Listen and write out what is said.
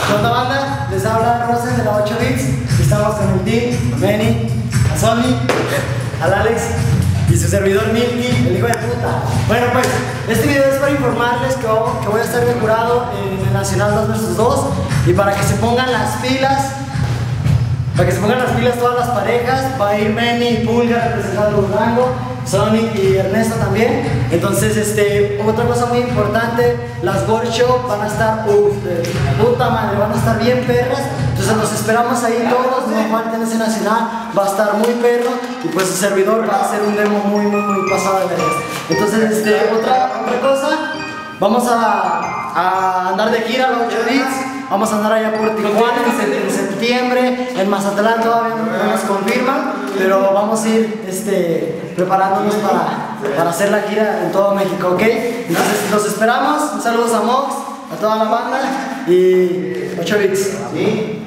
¿Qué onda, banda? Les habla Rosen de la 8 Bits. Estamos con el team, a Benny, a Sony, al Alex y su servidor Milky, el hijo de puta. Bueno, pues, este video es para informarles que voy a estar de jurado en el Nacional 2 vs 2 y para que se pongan las pilas. Para que se pongan las pilas todas las parejas, va a ir Benny y Pulga representando Durango, Sonic y Ernesto también. Entonces, otra cosa muy importante, las workshops van a estar, puta madre, van a estar bien perras. Entonces los esperamos ahí todos, no falten ese nacional, va a estar muy perro y pues su servidor va a hacer un demo muy pasado de veras. Entonces, otra cosa, vamos a andar de gira a los 8 Bits. Vamos a andar allá por Tijuana en septiembre, en Mazatlán todavía no nos confirman, pero vamos a ir preparándonos para hacer la gira en todo México, ¿ok? Entonces los esperamos, saludos a Mox, a toda la banda y 8 Bits. ¿Sí?